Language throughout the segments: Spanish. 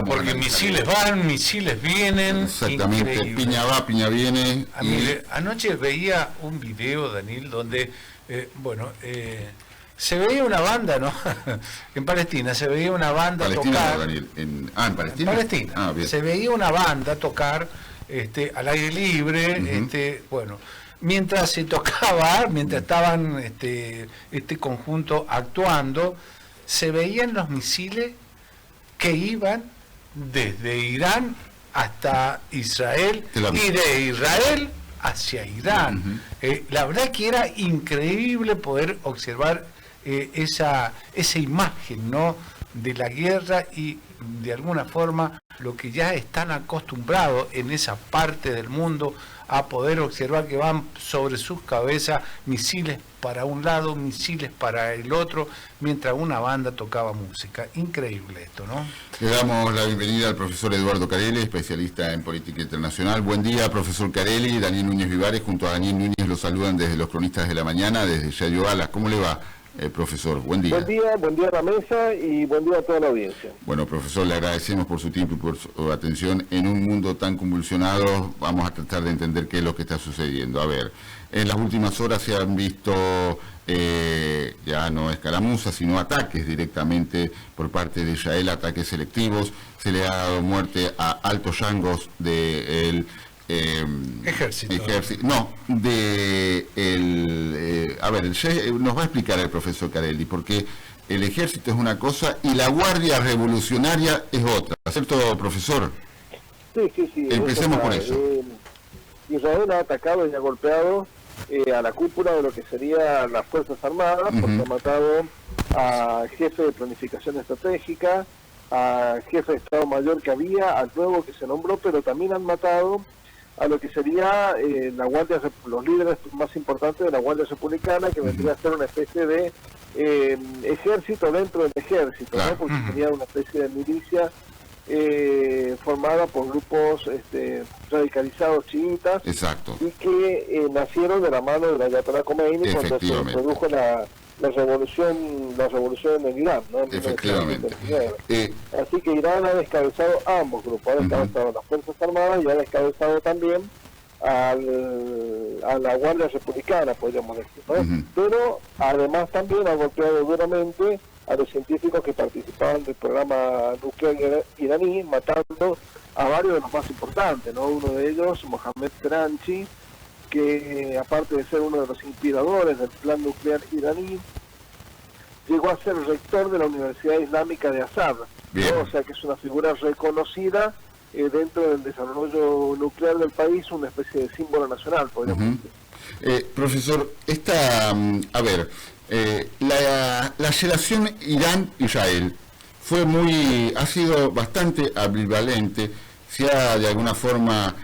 Porque misiles van, misiles vienen. Exactamente, increíble. Piña va, piña viene. Mire, anoche veía un video, Daniel, donde, se veía una banda, ¿no? En Palestina se veía una banda tocar. No, Daniel. ¿En Palestina? En Palestina. Bien. Se veía una banda tocar al aire libre, mientras se tocaba, mientras estaban este conjunto actuando, se veían los misiles que iban desde Irán hasta Israel y de Israel hacia Irán. La verdad que era increíble poder observar esa imagen, ¿no?, de la guerra y de alguna forma lo que ya están acostumbrados en esa parte del mundo a poder observar que van sobre sus cabezas misiles para un lado, misiles para el otro, mientras una banda tocaba música. Increíble esto, ¿no? Le damos la bienvenida al profesor Eduardo Carelli, especialista en política internacional. Buen día, profesor Carelli. Daniel Núñez Vivares junto a Daniel Núñez lo saludan desde los Cronistas de la Mañana, desde Yayo Alas. ¿Cómo le va, profesor? Buen día. Buen día a la mesa y buen día a toda la audiencia. Bueno, profesor, le agradecemos por su tiempo y por su atención. En un mundo tan convulsionado, vamos a tratar de entender qué es lo que está sucediendo. A ver, en las últimas horas se han visto ya no escaramuzas, sino ataques directamente por parte de Israel, ataques selectivos. Se le ha dado muerte a altos rangos del ejército. No, nos va a explicar el profesor Carelli, porque el ejército es una cosa y la Guardia Revolucionaria es otra, ¿cierto, profesor? Sí. Empecemos por eso. Israel ha atacado y ha golpeado a la cúpula de lo que serían las Fuerzas Armadas, porque ha matado a jefe de planificación estratégica, a jefe de Estado Mayor que había, al nuevo que se nombró, pero también han matado a lo que sería los líderes más importantes de la Guardia Republicana, que vendría a ser una especie de ejército dentro del ejército, ¿no? Porque sería una especie de milicia formada por grupos radicalizados chiitas. Exacto. Y que nacieron de la mano de la Ayatollah Khomeini cuando se produjo la revolución en Irán, ¿no? Efectivamente. Así que Irán ha descabezado ambos grupos, ha descabezado las Fuerzas Armadas y ha descabezado también a la Guardia Republicana, podríamos decir, ¿no? Pero además también ha golpeado duramente a los científicos que participaban del programa nuclear iraní, matando a varios de los más importantes, ¿no? Uno de ellos, Mohammad Teranchi, que aparte de ser uno de los inspiradores del plan nuclear iraní, llegó a ser rector de la Universidad Islámica de Azad, ¿no? O sea que es una figura reconocida dentro del desarrollo nuclear del país, una especie de símbolo nacional, podríamos decir. Profesor, la relación Irán-Israel ha sido bastante ambivalente, se ha de alguna forma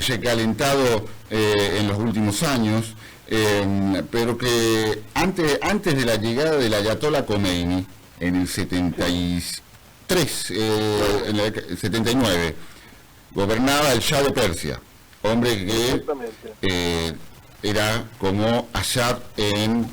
recalentado en los últimos años, pero que antes de la llegada del Ayatollah Khomeini en el 79 gobernaba el Shah de Persia, hombre que era como Assad en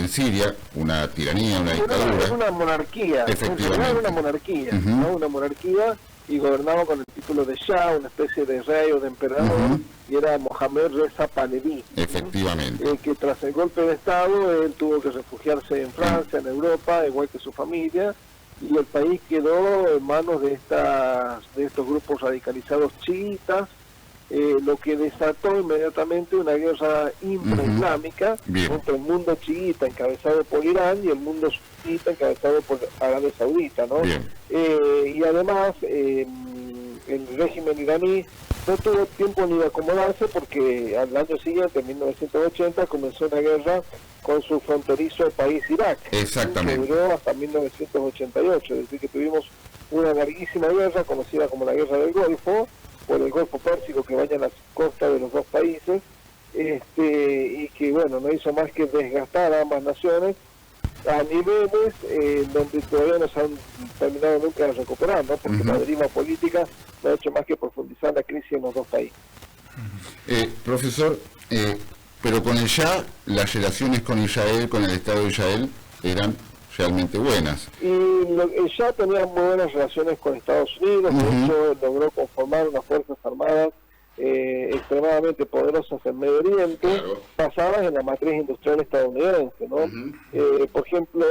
Siria, una tiranía, una dictadura. Es una monarquía, efectivamente. Una monarquía, ¿no? Una monarquía, y gobernaba con el título de Shah, una especie de rey o de emperador, y era Mohammad Reza Pahlavi. Efectivamente. Que tras el golpe de Estado, él tuvo que refugiarse en Francia, en Europa, igual que su familia, y el país quedó en manos de estos grupos radicalizados chiitas, lo que desató inmediatamente una guerra intra-islámica entre el mundo chiita encabezado por Irán y el mundo sunita encabezado por Arabia Saudita, ¿no? Y además el régimen iraní no tuvo tiempo ni de acomodarse, porque al año siguiente, en 1980, comenzó una guerra con su fronterizo país Irak, exactamente, que duró hasta 1988, es decir que tuvimos una larguísima guerra conocida como la Guerra del Golfo, por el Golfo Pérsico, que vaya a las costas de los dos países, y que bueno, no hizo más que desgastar a ambas naciones a niveles donde todavía no se han terminado nunca de recuperar, ¿no? Porque la deriva política no ha hecho más que profundizar la crisis en los dos países. Profesor, pero con el Shah, las relaciones con Israel, con el Estado de Israel, eran realmente buenas. Y ya tenía muy buenas relaciones con Estados Unidos, de hecho logró conformar unas fuerzas armadas extremadamente poderosas en Medio Oriente, basadas en la matriz industrial estadounidense, ¿no? Por ejemplo,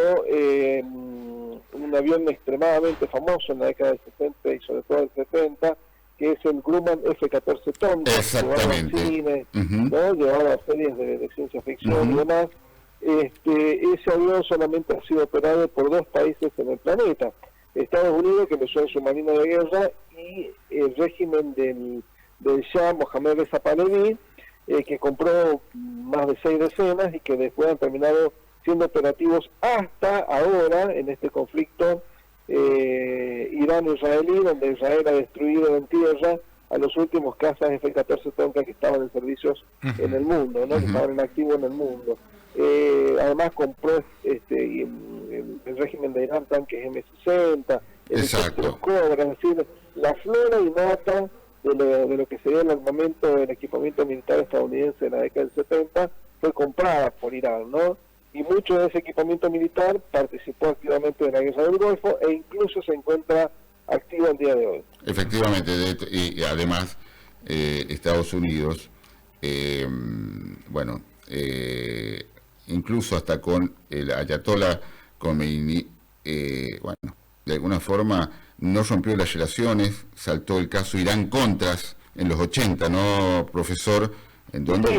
un avión extremadamente famoso en la década del 60 y sobre todo del 70, que es el Grumman F-14 Tomcat, exactamente, ¿no? Llevado a series de ciencia ficción y demás. Ese avión solamente ha sido operado por 2 países en el planeta: Estados Unidos, que empezó en su marina de guerra, y el régimen del Shah Mohammed Reza Pahlaví, que compró más de 6 decenas y que después han terminado siendo operativos hasta ahora en este conflicto Irán-israelí, donde Israel ha destruido en tierra a los últimos cazas F-14 Tomcat que estaban en servicios en el mundo, ¿no? Que estaban en activo en el mundo. Además compró el régimen de Irán tanques M60, los Cobra, es decir, la flora y nata de lo que sería el equipamiento militar estadounidense en la década del 70 fue comprada por Irán, ¿no? Y mucho de ese equipamiento militar participó activamente en la guerra del Golfo e incluso se encuentra activo al día de hoy. Efectivamente, y además Estados Unidos, incluso hasta con el Ayatollah Khomeini, de alguna forma no rompió las relaciones, saltó el caso Irán-Contras en los 80, ¿no, profesor? En donde, se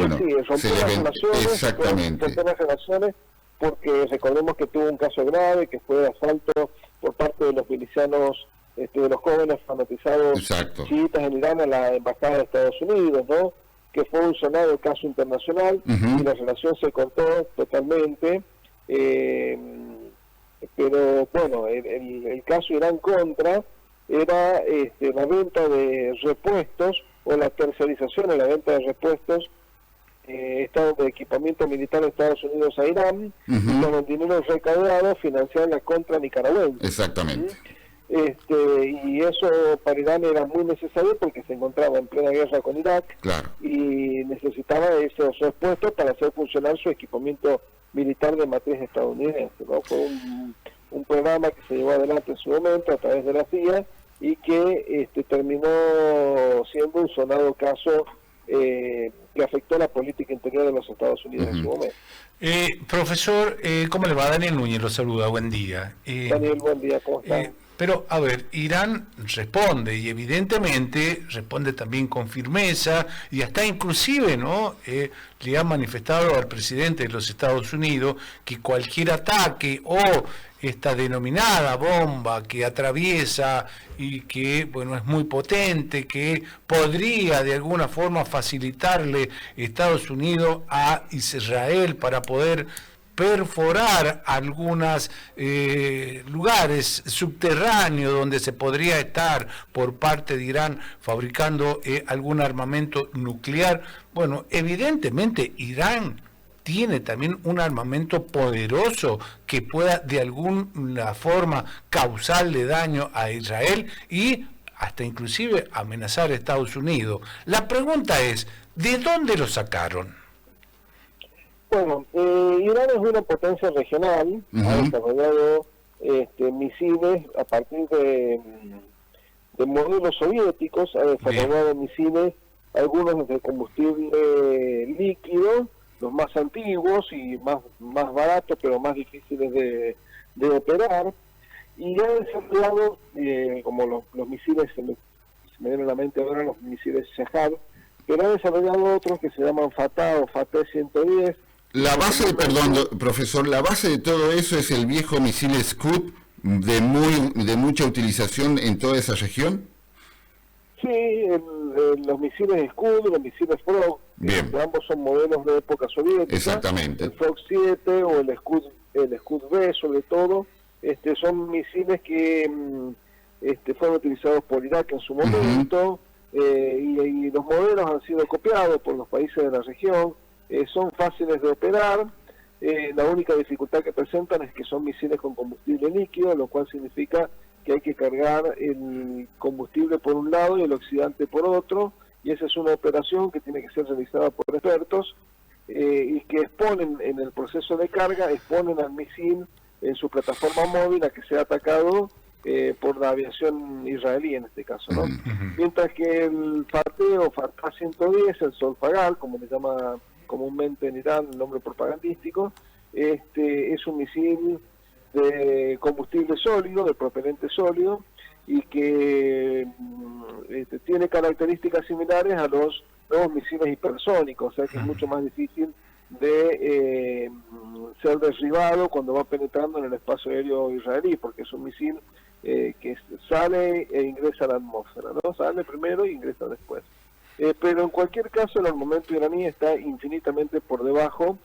las relaciones, exactamente. Rompió las relaciones porque recordemos que tuvo un caso grave, que fue de asalto por parte de los milicianos, de los jóvenes fanatizados chiitas en Irán a la embajada de Estados Unidos, ¿no? Que fue un sonado caso internacional y la relación se cortó totalmente. Pero bueno, el caso Irán-Contra era la venta de repuestos o la tercerización en la venta de repuestos de equipamiento militar de Estados Unidos a Irán, y con el dinero recaudado financiar la contra nicaragüense. Exactamente. Y eso para Irán era muy necesario porque se encontraba en plena guerra con Irak y necesitaba esos repuestos para hacer funcionar su equipamiento militar de matriz estadounidense, ¿no? Fue un programa que se llevó adelante en su momento a través de la CIA y que terminó siendo un sonado caso que afectó la política interior de los Estados Unidos en su momento. Profesor, ¿cómo le va? Daniel Núñez lo saluda, buen día. Daniel, buen día, ¿cómo está? Pero, a ver, Irán responde, y evidentemente responde también con firmeza, y hasta inclusive, ¿no?, le ha manifestado al presidente de los Estados Unidos que cualquier ataque o esta denominada bomba que atraviesa y que, bueno, es muy potente, que podría de alguna forma facilitarle Estados Unidos a Israel para poder perforar algunos lugares subterráneos donde se podría estar por parte de Irán fabricando algún armamento nuclear. Bueno, evidentemente Irán tiene también un armamento poderoso que pueda de alguna forma causarle daño a Israel y hasta inclusive amenazar a Estados Unidos. La pregunta es, ¿de dónde lo sacaron? Bueno, Irán es una potencia regional, ha desarrollado misiles a partir de modelos soviéticos, ha desarrollado misiles, algunos de combustible líquido, los más antiguos y más baratos, pero más difíciles de operar, y ha desarrollado, como los misiles, se me vienen a la mente ahora los misiles Shahab, pero ha desarrollado otros que se llaman Fatah o Fateh-110. La base, profesor, la base de todo eso es el viejo misil Scud de mucha utilización en toda esa región. Sí, los misiles Scud, los misiles Frog, ambos son modelos de época soviética. Exactamente. El Frog 7 o el Scud B, sobre todo, son misiles que fueron utilizados por Irak en su momento, y los modelos han sido copiados por los países de la región. Son fáciles de operar, la única dificultad que presentan es que son misiles con combustible líquido, lo cual significa que hay que cargar el combustible por un lado y el oxidante por otro, y esa es una operación que tiene que ser realizada por expertos y que exponen en el proceso de carga, exponen al misil en su plataforma móvil a que sea atacado por la aviación israelí en este caso, ¿no? Mientras que el Fatah 110, el Solfagal, como le llama comúnmente en Irán el nombre propagandístico, es un misil de combustible sólido, de propelente sólido, y que tiene características similares a los nuevos misiles hipersónicos, o sea que es mucho más difícil de ser derribado cuando va penetrando en el espacio aéreo israelí, porque es un misil que sale e ingresa a la atmósfera, ¿no? Sale primero y ingresa después. Pero en cualquier caso el armamento iraní está infinitamente por debajo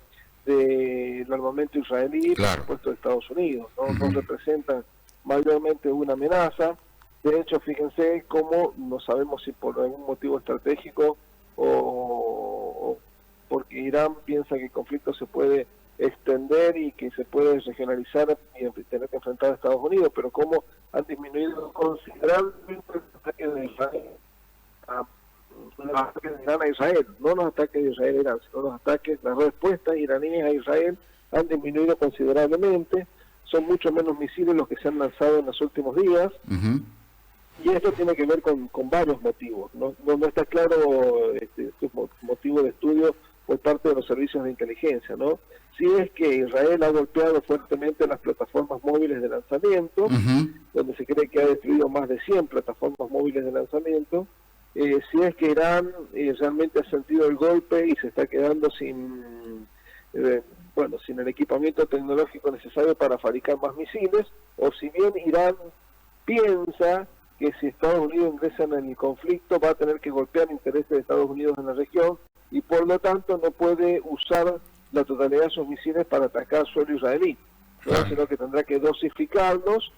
del armamento israelí, por supuesto, de Estados Unidos, ¿no? No representan mayormente una amenaza. De hecho, fíjense cómo no sabemos si por algún motivo estratégico o porque Irán piensa que el conflicto se puede extender y que se puede regionalizar y tener que enfrentar a Estados Unidos, pero cómo han disminuido considerablemente los ataques de Israel a Israel, no los ataques de Israel a Irán, sino los ataques, las respuestas iraníes a Israel han disminuido considerablemente, son mucho menos misiles los que se han lanzado en los últimos días, y esto tiene que ver con varios motivos, no está claro este motivo de estudio por parte de los servicios de inteligencia, ¿no? Si es que Israel ha golpeado fuertemente las plataformas móviles de lanzamiento, donde se cree que ha destruido más de 100 plataformas móviles de lanzamiento, si es que Irán realmente ha sentido el golpe y se está quedando sin el equipamiento tecnológico necesario para fabricar más misiles, o si bien Irán piensa que si Estados Unidos ingresa en el conflicto va a tener que golpear intereses de Estados Unidos en la región y por lo tanto no puede usar la totalidad de sus misiles para atacar suelo israelí, ¿no? Sino que tendrá que dosificarlos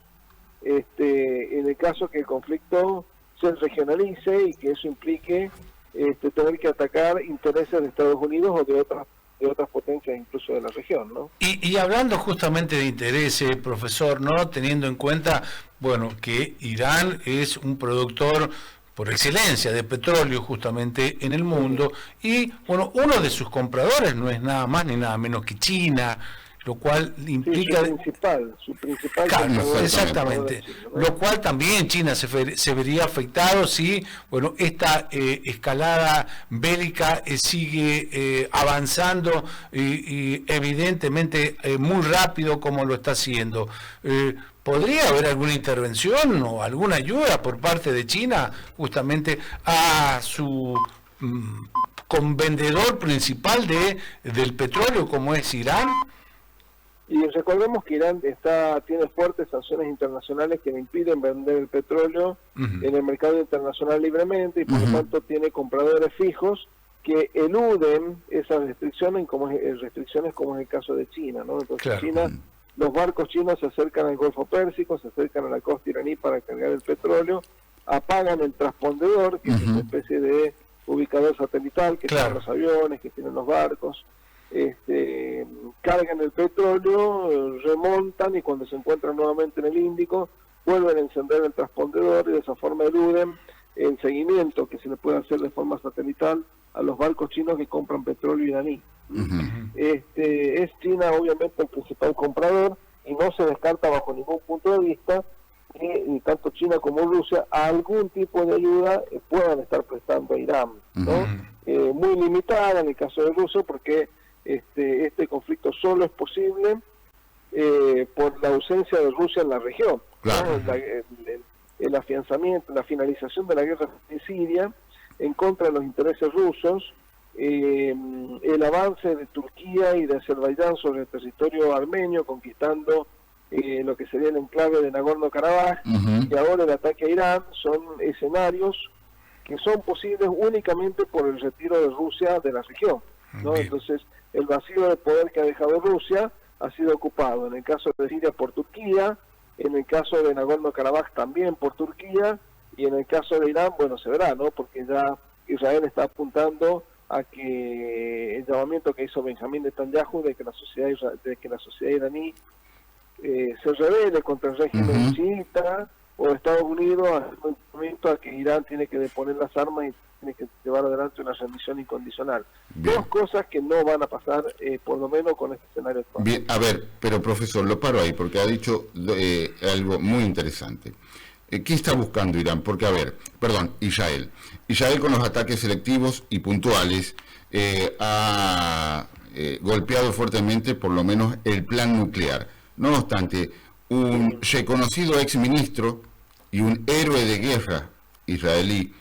en el caso que el conflicto se regionalice y que eso implique tener que atacar intereses de Estados Unidos o de otras potencias incluso de la región, ¿no? Y hablando justamente de intereses, profesor, ¿no? Teniendo en cuenta, bueno, que Irán es un productor por excelencia de petróleo justamente en el mundo, y bueno, uno de sus compradores no es nada más ni nada menos que China, lo cual implica... Su principal claro, exactamente, ¿no? Lo cual también China se vería afectado si, bueno, esta escalada bélica sigue avanzando y evidentemente muy rápido como lo está haciendo. ¿Podría haber alguna intervención o alguna ayuda por parte de China justamente a su convendedor principal del petróleo como es Irán? Y recordemos que Irán tiene fuertes sanciones internacionales que le impiden vender el petróleo en el mercado internacional libremente y por lo tanto tiene compradores fijos que eluden esas restricciones como es el caso de China, ¿no? Entonces claro. China, los barcos chinos se acercan al Golfo Pérsico, se acercan a la costa iraní para cargar el petróleo, apagan el transpondedor, que es una especie de ubicador satelital que tienen los aviones, que tienen los barcos, cargan el petróleo, remontan y cuando se encuentran nuevamente en el Índico vuelven a encender el transpondedor y de esa forma eluden el seguimiento que se le puede hacer de forma satelital a los barcos chinos que compran petróleo iraní. Es China obviamente el principal comprador y no se descarta bajo ningún punto de vista que tanto China como Rusia a algún tipo de ayuda puedan estar prestando a Irán, ¿no? Muy limitada en el caso de Rusia porque este conflicto solo es posible por la ausencia de Rusia en la región, ¿no? El afianzamiento, la finalización de la guerra en Siria en contra de los intereses rusos, el avance de Turquía y de Azerbaiyán sobre el territorio armenio conquistando lo que sería el enclave de Nagorno-Karabaj y ahora el ataque a Irán son escenarios que son posibles únicamente por el retiro de Rusia de la región, ¿no? Entonces el vacío de poder que ha dejado Rusia ha sido ocupado en el caso de Siria por Turquía, en el caso de Nagorno-Karabaj también por Turquía y en el caso de Irán, bueno, se verá, ¿no? Porque ya Israel está apuntando a que el llamamiento que hizo Benjamín Netanyahu de que la sociedad iraní se rebele contra el régimen chiita o Estados Unidos haciendo un momento a que Irán tiene que deponer las armas y tiene que llevar adelante una rendición incondicional. Bien. Dos cosas que no van a pasar, por lo menos con este escenario actual. Bien, a ver, pero profesor, lo paro ahí porque ha dicho algo muy interesante. ¿Qué está buscando Irán? Porque, a ver, perdón, Israel. Israel con los ataques selectivos y puntuales ha golpeado fuertemente por lo menos el plan nuclear. No obstante, un reconocido exministro y un héroe de guerra israelí,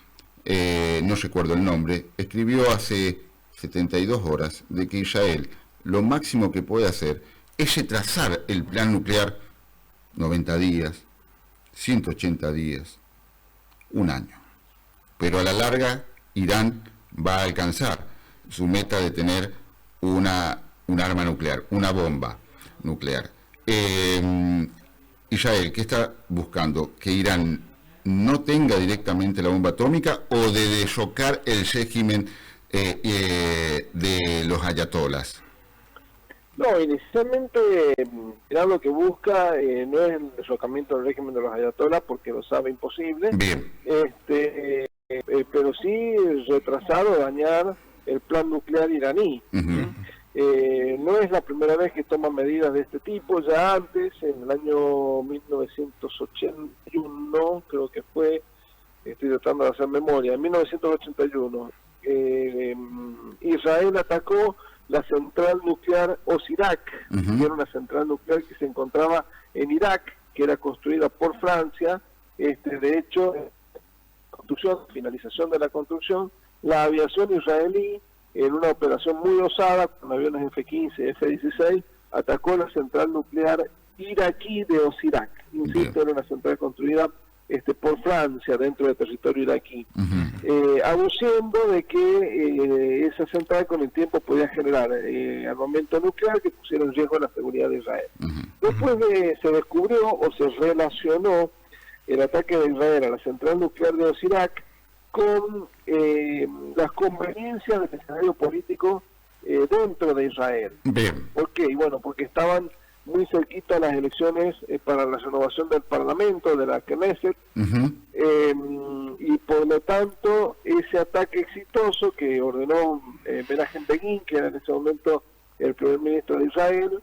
no recuerdo el nombre, escribió hace 72 horas de que Israel lo máximo que puede hacer es retrasar el plan nuclear 90 días, 180 días, un año. Pero a la larga, Irán va a alcanzar su meta de tener un arma nuclear, una bomba nuclear. Israel, ¿qué está buscando? ¿Que Irán no tenga directamente la bomba atómica o de derrocar el régimen de los ayatolás? No, inicialmente Irán lo que busca no es el derrocamiento del régimen de los ayatolás, porque lo sabe imposible. Bien. Pero sí retrasar o dañar el plan nuclear iraní. No es la primera vez que toma medidas de este tipo. Ya antes, en el año 1981, creo que fue, estoy tratando de hacer memoria, en 1981, Israel atacó la central nuclear Osirak, que era una central nuclear que se encontraba en Irak, que era construida por Francia. De hecho, finalización de la construcción, la aviación israelí, en una operación muy osada, con aviones F-15, F-16, atacó la central nuclear iraquí de Osirak. Insisto, era una central construida por Francia dentro del territorio iraquí, aduciendo de que esa central con el tiempo podía generar armamento nuclear que pusiera en riesgo la seguridad de Israel. Después se descubrió o se relacionó el ataque de Israel a la central nuclear de Osirak con las conveniencias del escenario político dentro de Israel. Bien. ¿Por qué? Y bueno, porque estaban muy cerquita las elecciones para la renovación del Parlamento, de la Knesset, y por lo tanto ese ataque exitoso que ordenó Menachem Begin, que era en ese momento el primer ministro de Israel,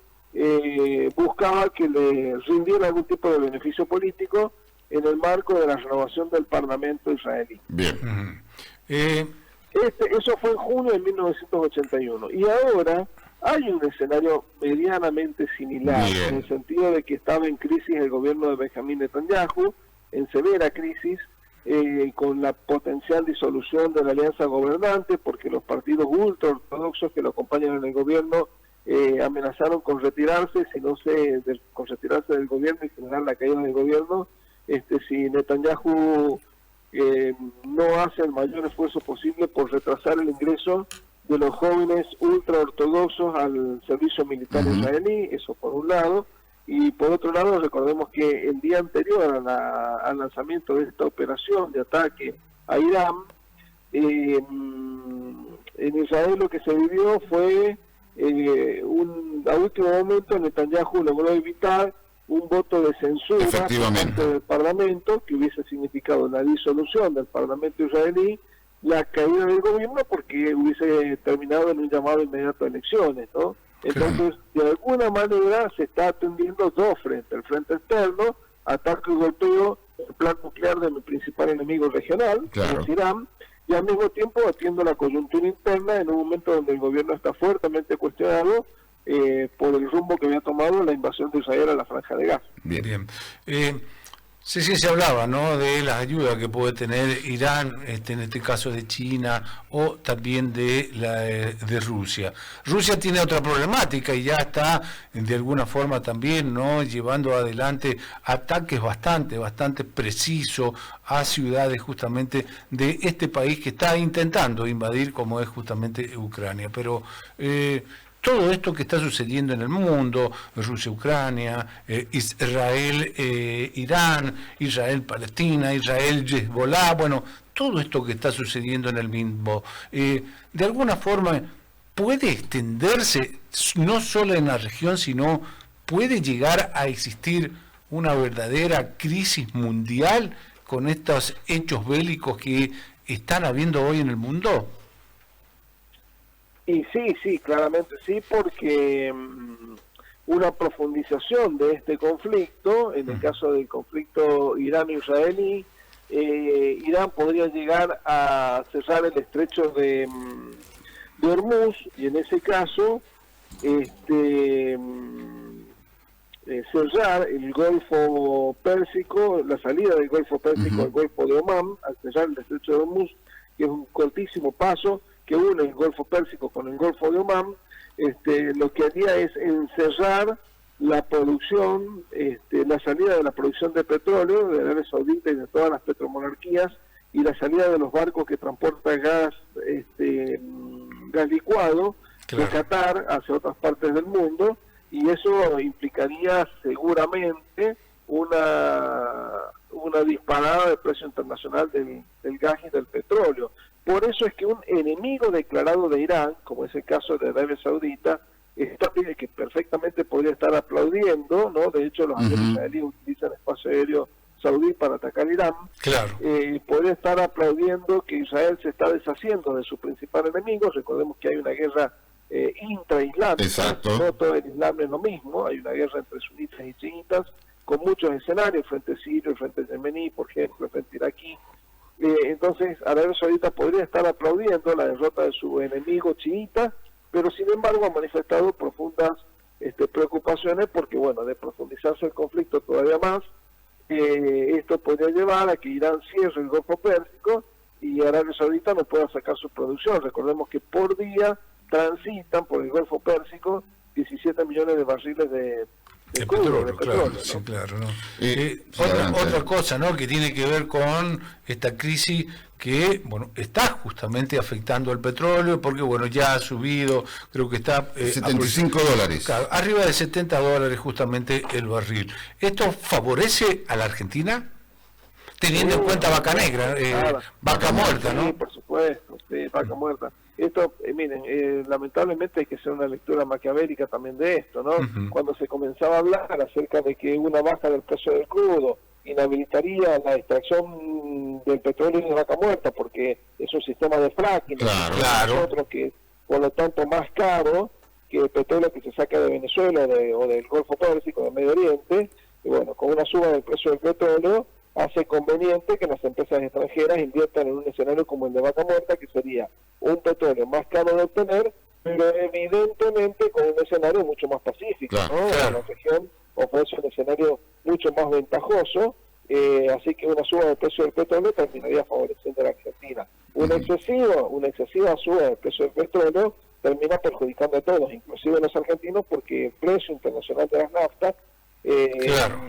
buscaba que le rindiera algún tipo de beneficio político en el marco de la renovación del Parlamento israelí. Bien. Eso fue en junio de 1981. Y ahora hay un escenario medianamente similar, en el sentido de que estaba en crisis el gobierno de Benjamín Netanyahu, en severa crisis, con la potencial disolución de la alianza gobernante, porque los partidos ultraortodoxos que lo acompañan en el gobierno amenazaron con retirarse, con retirarse del gobierno y generar la caída del gobierno, si Netanyahu no hace el mayor esfuerzo posible por retrasar el ingreso de los jóvenes ultraortodoxos al servicio militar israelí. Eso por un lado. Y por otro lado, recordemos que el día anterior al lanzamiento de esta operación de ataque a Irán, en Israel lo que se vivió fue a último momento Netanyahu logró evitar un voto de censura por parte del Parlamento, que hubiese significado la disolución del Parlamento israelí, la caída del gobierno, porque hubiese terminado en un llamado inmediato a elecciones, ¿no? Entonces, de alguna manera se está atendiendo dos frentes: el frente externo, ataque y golpeo el plan nuclear de mi principal enemigo regional, que es Irán, y al mismo tiempo atiendo la coyuntura interna en un momento donde el gobierno está fuertemente cuestionado por el rumbo que había tomado la invasión de Israel a la Franja de Gaza. Bien. Sí, se hablaba, ¿no?, de las ayudas que puede tener Irán, en este caso de China, o también de Rusia. Rusia tiene otra problemática y ya está de alguna forma también, ¿no?, llevando adelante ataques bastante precisos a ciudades justamente de este país que está intentando invadir, como es justamente Ucrania. Pero todo esto que está sucediendo en el mundo, Rusia-Ucrania, Israel-Irán, Israel-Palestina, Israel-Hezbollah, bueno, todo esto que está sucediendo en el mundo, de alguna forma puede extenderse no solo en la región, sino puede llegar a existir una verdadera crisis mundial con estos hechos bélicos que están habiendo hoy en el mundo? Y sí, claramente sí, porque una profundización de este conflicto, en el caso del conflicto irano-israelí, Irán podría llegar a cerrar el estrecho de Hormuz, y en ese caso cerrar el Golfo Pérsico, la salida del Golfo Pérsico al Golfo de Omán, al cerrar el estrecho de Hormuz, que es un cortísimo paso que une el Golfo Pérsico con el Golfo de Omán. Lo que haría es encerrar la producción, la salida de la producción de petróleo de Arabia Saudita y de todas las petromonarquías, y la salida de los barcos que transportan gas licuado de Qatar hacia otras partes del mundo, y eso implicaría seguramente una disparada del precio internacional del gas y del petróleo. Por eso es que un enemigo declarado de Irán, como es el caso de Arabia Saudita, que perfectamente podría estar aplaudiendo, ¿no? De hecho, los aviones israelíes utilizan espacio aéreo saudí para atacar Irán. Podría estar aplaudiendo que Israel se está deshaciendo de su principal enemigo. Recordemos que hay una guerra intra-islámica, no todo el Islam es lo mismo, hay una guerra entre sunitas y chiitas, con muchos escenarios, frente sirio, frente yemení, por ejemplo, frente iraquí. Entonces, Arabia Saudita podría estar aplaudiendo la derrota de su enemigo chiita, pero sin embargo ha manifestado profundas preocupaciones porque, bueno, de profundizarse el conflicto todavía más, esto podría llevar a que Irán cierre el Golfo Pérsico y Arabia Saudita no pueda sacar su producción. Recordemos que por día transitan por el Golfo Pérsico 17 millones de barriles de petróleo, claro, ¿no? Sí, claro, ¿no? Otra cosa, ¿no?, que tiene que ver con esta crisis que, bueno, está justamente afectando al petróleo, porque, bueno, ya ha subido, creo que está... $75. Claro, arriba de $70 justamente el barril. ¿Esto favorece a la Argentina? Teniendo en cuenta Vaca Negra, Vaca Muerta, ¿no? Sí, por supuesto, sí, Vaca Muerta. Esto, miren, lamentablemente hay que hacer una lectura maquiavélica también de esto, ¿no? Cuando se comenzaba a hablar acerca de que una baja del precio del crudo inhabilitaría la extracción del petróleo de Vaca Muerta, porque es un sistema de fracking, otro que por lo tanto más caro que el petróleo que se saca de Venezuela o del Golfo Pérsico, del Medio Oriente, y bueno, con una suba del precio del petróleo, hace conveniente que las empresas extranjeras inviertan en un escenario como el de Vaca Muerta, que sería un petróleo más caro de obtener, pero evidentemente con un escenario mucho más pacífico, ¿no? La región ofrece un escenario mucho más ventajoso, así que una suba del precio del petróleo terminaría favoreciendo a la Argentina. Una excesiva suba del precio del petróleo termina perjudicando a todos, inclusive a los argentinos, porque el precio internacional de las naftas,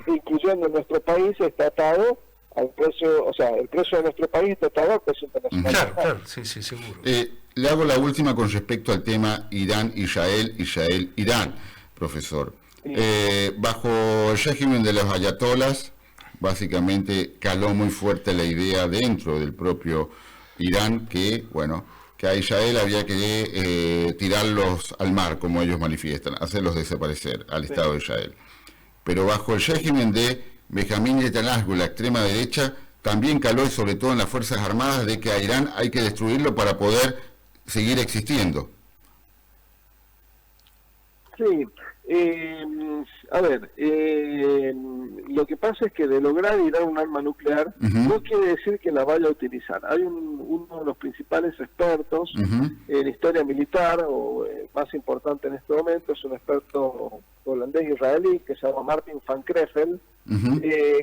incluyendo en nuestro país, está atado al precio, o sea, el precio de nuestro país está atado al precio internacional. Sí, seguro. Le hago la última con respecto al tema Irán-Israel, Israel-Irán, profesor. Bajo el régimen de los ayatolas, básicamente caló muy fuerte la idea dentro del propio Irán que, bueno, que a Israel había que tirarlos al mar, como ellos manifiestan, hacerlos desaparecer al Estado de Israel. Pero bajo el régimen de Benjamín Netanyahu, la extrema derecha, también caló, y sobre todo en las Fuerzas Armadas, de que a Irán hay que destruirlo para poder seguir existiendo. Sí, lo que pasa es que de lograr Irán un arma nuclear no quiere decir que la vaya a utilizar. Hay uno de los principales expertos en historia militar, o más importante en este momento, es un experto holandés-israelí que se llama Martin van Creveld,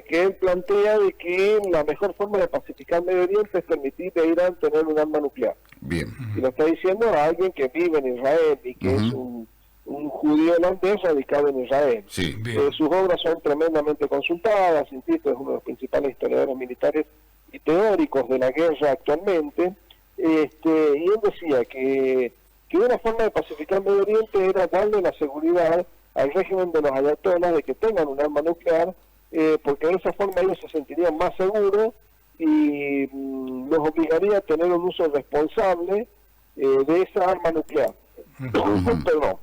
que él plantea de que la mejor forma de pacificar Medio Oriente es permitir a Irán tener un arma nuclear. Bien. Y lo está diciendo a alguien que vive en Israel y que es un judío holandés radicado en Israel. Sí, sus obras son tremendamente consultadas, insisto, es uno de los principales historiadores militares y teóricos de la guerra actualmente, y él decía que una forma de pacificar Medio Oriente era darle la seguridad al régimen de los ayatolas de que tengan un arma nuclear, porque de esa forma ellos se sentirían más seguros y los obligaría a tener un uso responsable de esa arma nuclear. Perdón.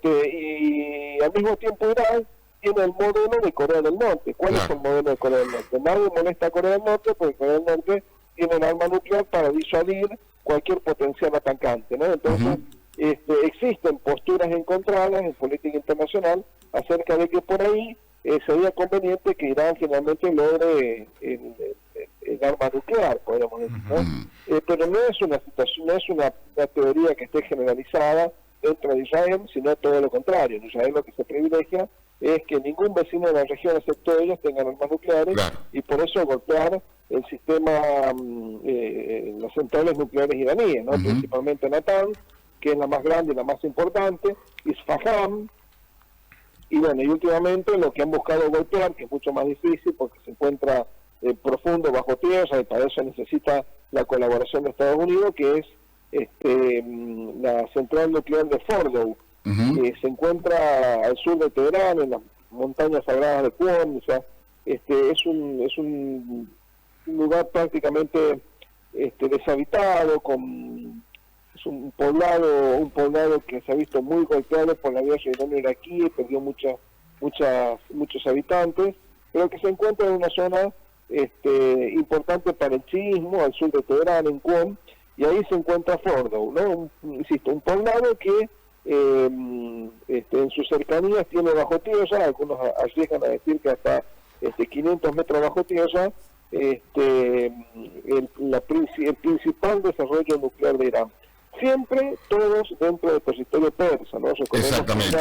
Y al mismo tiempo Irán tiene el modelo de Corea del Norte. ¿Cuál es el modelo de Corea del Norte? Nadie molesta a Corea del Norte porque Corea del Norte tiene un arma nuclear para disuadir cualquier potencial atacante, ¿no? Entonces, existen posturas encontradas en política internacional acerca de que por ahí sería conveniente que Irán finalmente logre el arma nuclear, podríamos decir, ¿no? Pero no es una situación, no es una teoría que esté generalizada dentro de Israel, sino todo lo contrario. En Israel lo que se privilegia es que ningún vecino de la región, excepto ellos, tengan armas nucleares, y por eso golpear el sistema, las centrales nucleares iraníes, ¿no? Principalmente Natanz, que es la más grande y la más importante, Isfahan, y bueno, y últimamente lo que han buscado golpear, que es mucho más difícil porque se encuentra profundo bajo tierra y para eso necesita la colaboración de Estados Unidos, que es la central nuclear de Fordow, que se encuentra al sur de Teherán, en las montañas sagradas de Qom. O sea, es un lugar prácticamente deshabitado, es un poblado que se ha visto muy golpeado por la guerra irano-iraquí, perdió muchos habitantes, pero que se encuentra en una zona importante para el chiismo, al sur de Teherán, en Qom, y ahí se encuentra Fordow, ¿no? Insisto, un poblado que en sus cercanías tiene bajo tierra, algunos arriesgan a decir que hasta 500 metros bajo tierra, el principal desarrollo nuclear de Irán. Siempre todos dentro del territorio persa, ¿no? Exactamente.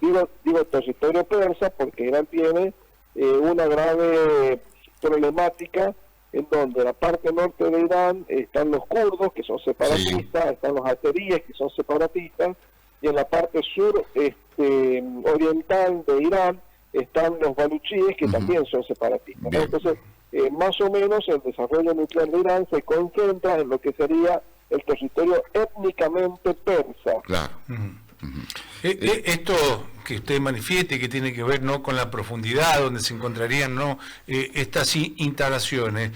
Digo territorio persa porque Irán tiene una grave problemática en donde en la parte norte de Irán están los kurdos, que son separatistas, están los azeríes, que son separatistas, y en la parte sur oriental de Irán están los baluchíes, que también son separatistas, ¿no? Entonces, más o menos el desarrollo nuclear de Irán se concentra en lo que sería el territorio étnicamente persa. Claro. Esto que usted manifieste, que tiene que ver, ¿no?, con la profundidad donde se encontrarían, ¿no?, estas instalaciones,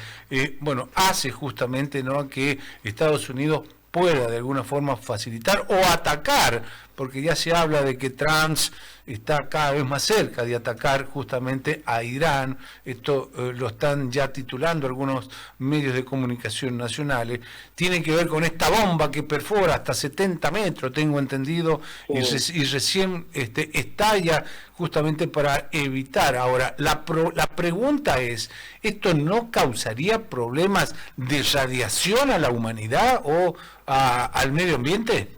bueno, hace justamente, ¿no?, que Estados Unidos pueda de alguna forma facilitar o atacar, porque ya se habla de que Trump está cada vez más cerca de atacar justamente a Irán. Esto lo están ya titulando algunos medios de comunicación nacionales. Tiene que ver con esta bomba que perfora hasta 70 metros, tengo entendido, y recién estalla justamente para evitar. Ahora, la pregunta es, ¿esto no causaría problemas de radiación a la humanidad o al medio ambiente?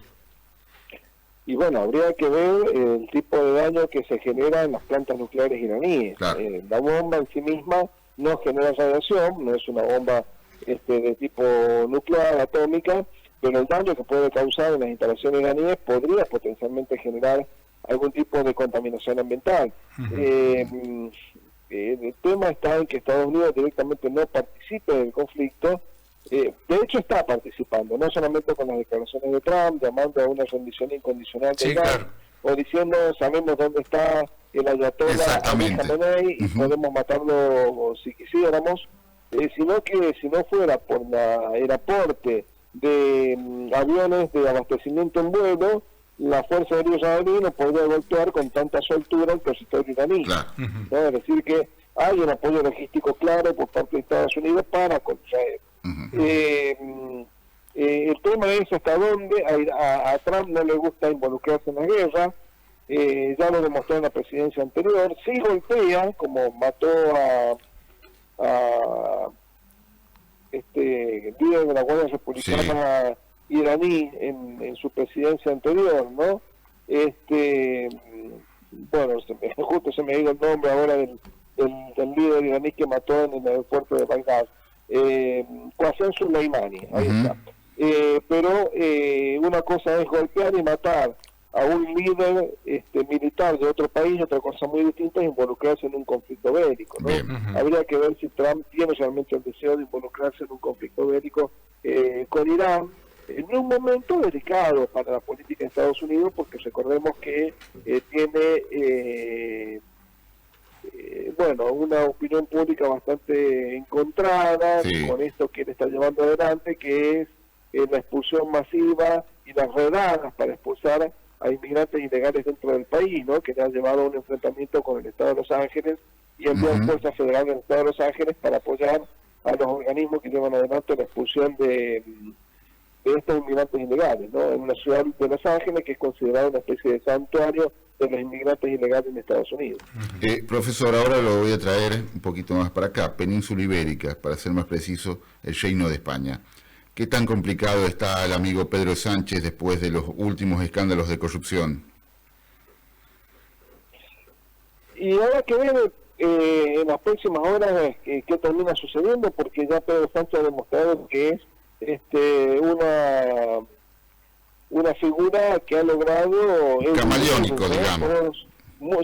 Y bueno, habría que ver el tipo de daño que se genera en las plantas nucleares iraníes. La bomba en sí misma no genera radiación, no es una bomba de tipo nuclear, atómica, pero el daño que puede causar en las instalaciones iraníes podría potencialmente generar algún tipo de contaminación ambiental. El tema está en que Estados Unidos directamente no participe del conflicto. De hecho está participando, no solamente con las declaraciones de Trump, llamando a una rendición incondicional de Irán, o diciendo, sabemos dónde está el ayatollah Ali Khamenei y podemos matarlo si quisiéramos, sino que si no fuera por el aporte de aviones de abastecimiento en vuelo, la Fuerza Aérea israelí no podría golpear con tanta soltura el territorio iraní. ¿No? Es decir, que hay un apoyo logístico claro por parte de Estados Unidos para con Israel. El tema es hasta dónde a Trump no le gusta involucrarse en la guerra. Ya lo demostró en la presidencia anterior. Sí golpea, como mató a líder de la Guardia Republicana iraní en su presidencia anterior, ¿no? Bueno, justo se me ha ido el nombre ahora del líder iraní que mató en el aeropuerto de Bagdad, Qasem Soleimani, ahí está. Pero una cosa es golpear y matar a un líder militar de otro país, otra cosa muy distinta es involucrarse en un conflicto bélico, ¿no? Habría que ver si Trump tiene realmente el deseo de involucrarse en un conflicto bélico con Irán, en un momento delicado para la política de Estados Unidos, porque recordemos que tiene una opinión pública bastante encontrada con esto que él está llevando adelante, que es la expulsión masiva y las redadas para expulsar a inmigrantes ilegales dentro del país, ¿no? Que le ha llevado a un enfrentamiento con el Estado de Los Ángeles y envió fuerzas federales del Estado de Los Ángeles para apoyar a los organismos que llevan adelante la expulsión de estos inmigrantes ilegales, ¿no? En una ciudad de Los Ángeles que es considerada una especie de santuario de los inmigrantes ilegales en Estados Unidos. Profesor, ahora lo voy a traer un poquito más para acá, Península Ibérica, para ser más preciso, el Reino de España. ¿Qué tan complicado está el amigo Pedro Sánchez después de los últimos escándalos de corrupción? Y ahora que ver en las próximas horas qué termina sucediendo, porque ya Pedro Sánchez ha demostrado que es una figura que ha logrado... camaleónico, digamos.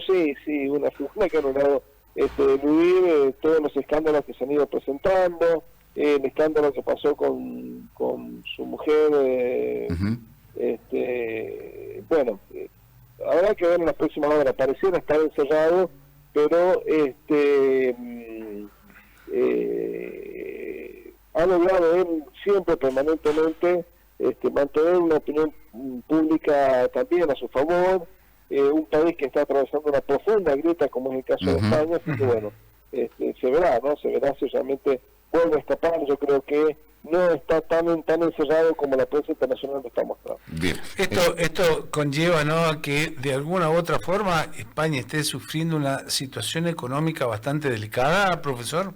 Sí, una figura que ha logrado eludir todos los escándalos que se han ido presentando, el escándalo que pasó con su mujer, bueno, habrá que ver en las próximas horas. Pareciera estar encerrado, pero ha logrado él siempre, permanentemente, mantener una opinión pública también a su favor, un país que está atravesando una profunda grieta como es el caso de España, así que bueno, se verá, ¿no? Se verá si realmente vuelve a escapar. Yo creo que no está tan encerrado como la prensa internacional lo está mostrando. Bien. Esto conlleva, ¿no?, que de alguna u otra forma España esté sufriendo una situación económica bastante delicada, profesor.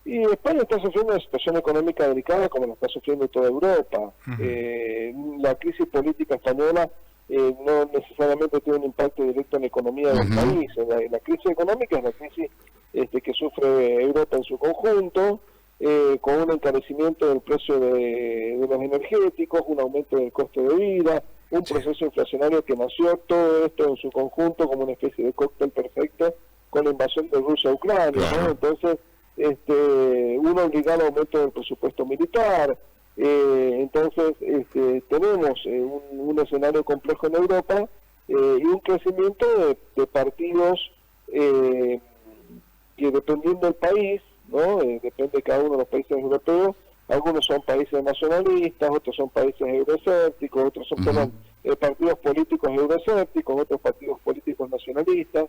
Y España está sufriendo una situación económica delicada como la está sufriendo toda Europa. La crisis política española no necesariamente tiene un impacto directo en la economía del país. La crisis económica es la crisis que sufre Europa en su conjunto, con un encarecimiento del precio de los energéticos, un aumento del costo de vida, un proceso inflacionario que nació todo esto en su conjunto como una especie de cóctel perfecto con la invasión de Rusia a Ucrania, ¿no? Entonces, un obligado aumento del presupuesto militar. Entonces tenemos un escenario complejo en Europa y un crecimiento de partidos que, dependiendo del país, ¿no? Depende de cada uno de los países europeos. Algunos son países nacionalistas, otros son países euroescépticos, otros son partidos políticos euroescépticos, otros partidos políticos nacionalistas,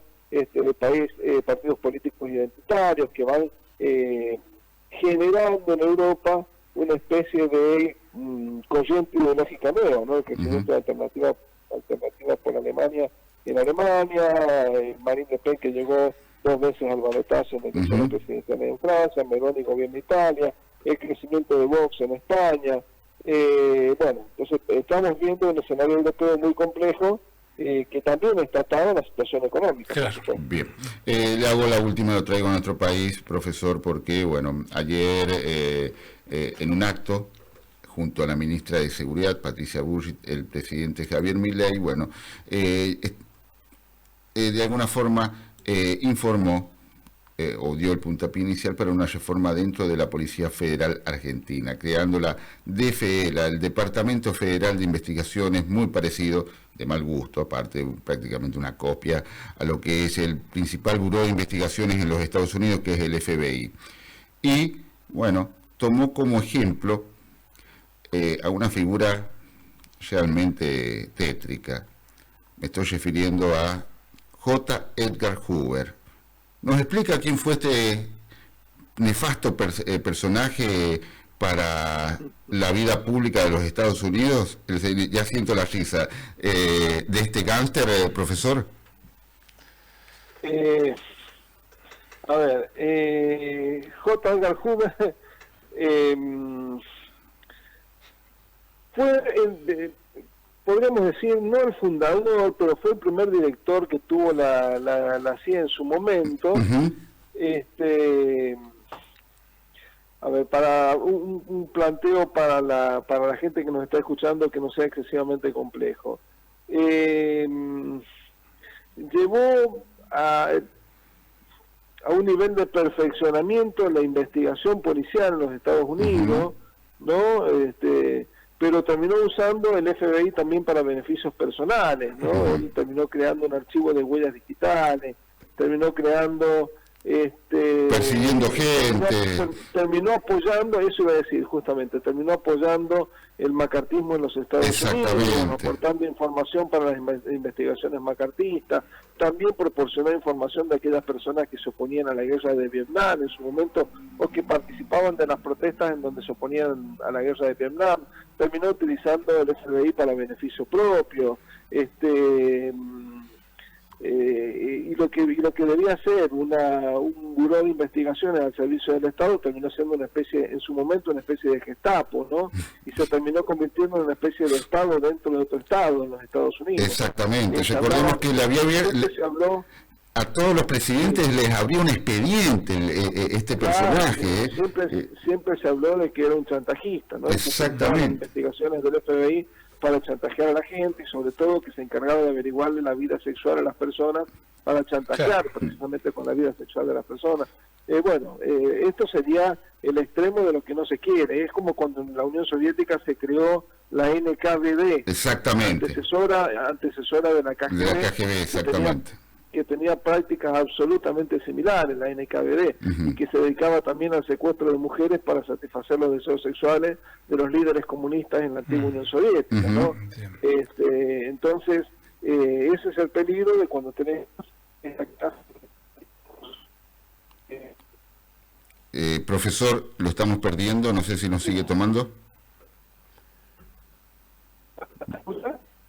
partidos políticos identitarios que van generando en Europa una especie de corriente ideológica nueva, ¿no? El crecimiento de alternativa por Alemania en Alemania, Marine Le Pen, que llegó 2 veces al balotaje en elecciones presidenciales en Francia, Meloni gobierna Italia, el crecimiento de Vox en España. Bueno, entonces estamos viendo un escenario europeo muy complejo, que también está atado a la situación económica. Claro. Bien. Le hago la última, lo traigo a nuestro país, profesor, porque, bueno, ayer en un acto, junto a la ministra de Seguridad, Patricia Bullrich, el presidente Javier Milei, bueno, de alguna forma informó o dio el puntapié inicial para una reforma dentro de la Policía Federal Argentina, creando la DFE, el Departamento Federal de Investigaciones, muy parecido, de mal gusto, aparte prácticamente una copia a lo que es el principal buró de investigaciones en los Estados Unidos, que es el FBI. Y, bueno, tomó como ejemplo a una figura realmente tétrica. Me estoy refiriendo a J. Edgar Hoover. ¿Nos explica quién fue este nefasto personaje para la vida pública de los Estados Unidos? Ya siento la risa. ¿De este gángster, profesor? A ver, J. Edgar Hoover fue, podríamos decir, no el fundador, pero fue el primer director que tuvo la CIA en su momento. A ver, para un planteo para la gente que nos está escuchando que no sea excesivamente complejo. Llevó a un nivel de perfeccionamiento la investigación policial en los Estados Unidos, ¿no? Pero terminó usando el FBI también para beneficios personales, ¿no? Él terminó creando un archivo de huellas digitales, terminó creando persiguiendo gente. Terminó apoyando, eso iba a decir justamente, terminó apoyando el macartismo en los Estados Unidos, aportando información para las investigaciones macartistas, también proporcionó información de aquellas personas que se oponían a la guerra de Vietnam en su momento, o que participaban de las protestas en donde se oponían a la guerra de Vietnam, terminó utilizando el FBI para beneficio propio, y lo que debía ser un buró de investigaciones al servicio del Estado terminó siendo una especie, en su momento, una especie de Gestapo, ¿no? Y se terminó convirtiendo en una especie de Estado dentro de otro Estado, en los Estados Unidos. Exactamente, recordemos que le había abierto, a todos los presidentes les abrió un expediente este personaje. Siempre se habló de que era un chantajista, ¿no? Exactamente. Investigaciones del FBI para chantajear a la gente, y sobre todo que se encargaba de averiguarle la vida sexual a las personas para chantajear precisamente con la vida sexual de las personas. Esto sería el extremo de lo que no se quiere. Es como cuando en la Unión Soviética se creó la NKVD, exactamente, antecesora de la KGB, de la KGB, exactamente, que tenía prácticas absolutamente similares, la NKVD, y que se dedicaba también al secuestro de mujeres para satisfacer los deseos sexuales de los líderes comunistas en la antigua Unión Soviética, ¿no? Entonces, ese es el peligro de cuando tenemos profesor, lo estamos perdiendo, no sé si nos sigue tomando.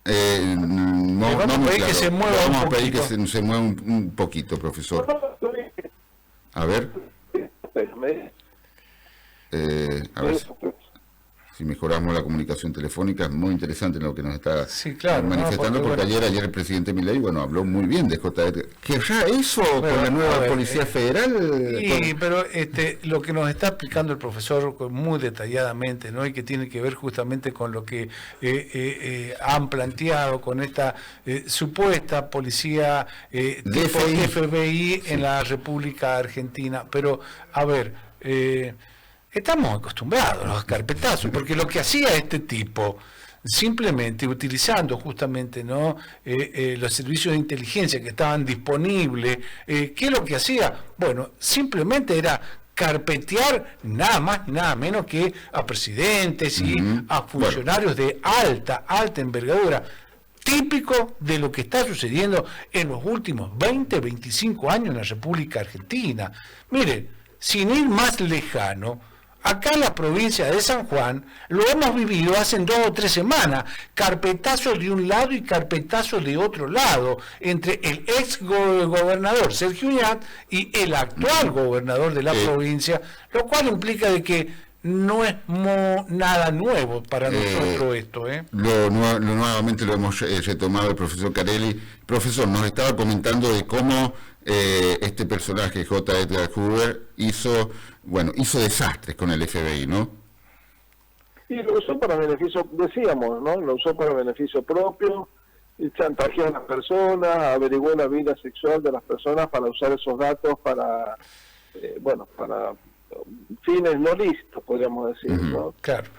Vamos a pedir que se mueva un poquito. Vamos a pedir que se mueva un poquito, profesor. A ver. A ver si mejoramos la comunicación telefónica. Es muy interesante lo que nos está manifestando, porque ayer el presidente Milei, habló muy bien de JED. ¿Querrá eso con la nueva Policía Federal? Sí, pero lo que nos está explicando el profesor muy detalladamente, ¿no? Y que tiene que ver justamente con lo que han planteado con esta supuesta policía tipo FBI en la República Argentina. Pero, a ver, estamos acostumbrados a los carpetazos, porque lo que hacía este tipo, simplemente utilizando justamente los servicios de inteligencia que estaban disponibles, ¿qué es lo que hacía? Bueno, simplemente era carpetear nada más y nada menos que a presidentes y a funcionarios de alta envergadura, típico de lo que está sucediendo en los últimos 20, 25 años en la República Argentina. Miren, sin ir más lejano, acá en la provincia de San Juan lo hemos vivido hace 2 o 3 semanas, carpetazos de un lado y carpetazos de otro lado, entre el ex gobernador Sergio Uñat y el actual gobernador de la provincia, lo cual implica de que no es nada nuevo para nosotros esto. Nuevamente lo hemos retomado el profesor Carelli. Profesor, nos estaba comentando de cómo este personaje, J. Edgar Hoover, hizo desastres con el FBI, ¿no? Y lo usó para beneficio, decíamos, ¿no? Lo usó para beneficio propio, y chantajeó a las personas, averiguó la vida sexual de las personas para usar esos datos para fines no listos, podríamos decir, ¿no? Claro.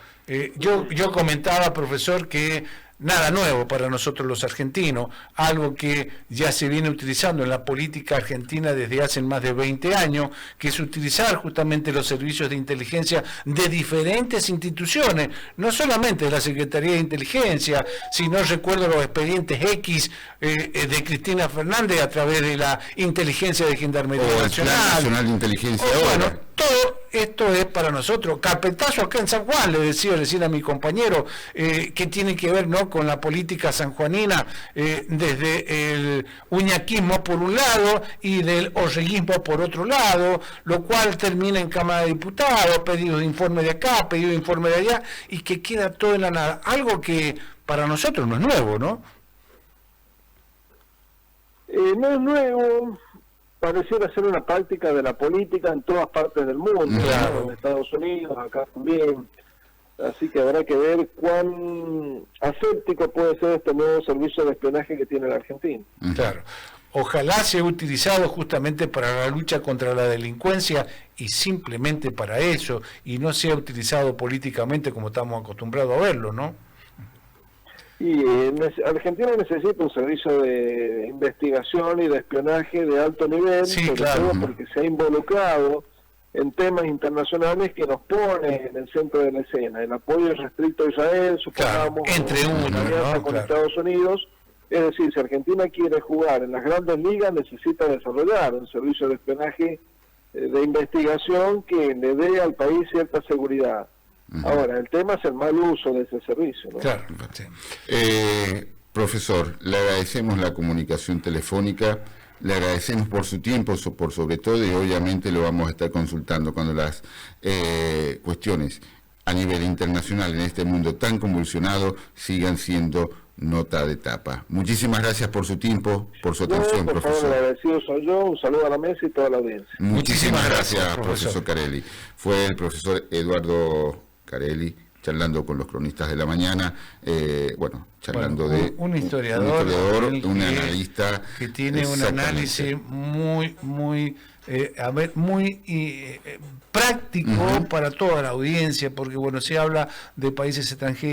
Yo comentaba, profesor, que nada nuevo para nosotros los argentinos, algo que ya se viene utilizando en la política argentina desde hace más de 20 años, que es utilizar justamente los servicios de inteligencia de diferentes instituciones, no solamente de la Secretaría de Inteligencia, sino recuerdo los expedientes X de Cristina Fernández a través de la inteligencia de Gendarmería Nacional de Inteligencia. Todo esto es para nosotros. Carpetazo acá en San Juan, le decía recién a mi compañero, que tiene que ver con la política sanjuanina, desde el uñaquismo por un lado y del orreguismo por otro lado, lo cual termina en Cámara de Diputados, pedidos de informe de acá, pedido de informe de allá, y que queda todo en la nada. Algo que para nosotros no es nuevo, ¿no? No es nuevo. Pareciera ser una práctica de la política en todas partes del mundo, ¿no? En Estados Unidos, acá también. Así que habrá que ver cuán aséptico puede ser este nuevo servicio de espionaje que tiene la Argentina. Claro. Ojalá sea utilizado justamente para la lucha contra la delincuencia y simplemente para eso, y no sea utilizado políticamente como estamos acostumbrados a verlo, ¿no? Y Argentina necesita un servicio de investigación y de espionaje de alto nivel, sí, sobre claro, todo porque se ha involucrado en temas internacionales que nos pone en el centro de la escena. El apoyo restricto a Israel, supongamos, claro, entre una alianza con Estados Unidos. Es decir, si Argentina quiere jugar en las grandes ligas, necesita desarrollar un servicio de espionaje de investigación que le dé al país cierta seguridad. Ahora, el tema es el mal uso de ese servicio, ¿no? Claro, sí. Profesor, le agradecemos la comunicación telefónica, le agradecemos por su tiempo, por sobre todo, y obviamente lo vamos a estar consultando cuando las cuestiones a nivel internacional en este mundo tan convulsionado sigan siendo nota de tapa. Muchísimas gracias por su tiempo, por su atención, por profesor. favor, agradecido soy yo, un saludo a la mesa y toda la audiencia. Muchísimas gracias, profesor Carelli. Fue el profesor Eduardo Carelli charlando con los cronistas de la mañana, charlando de un historiador, un analista que tiene un análisis muy práctico para toda la audiencia, porque se habla de países extranjeros.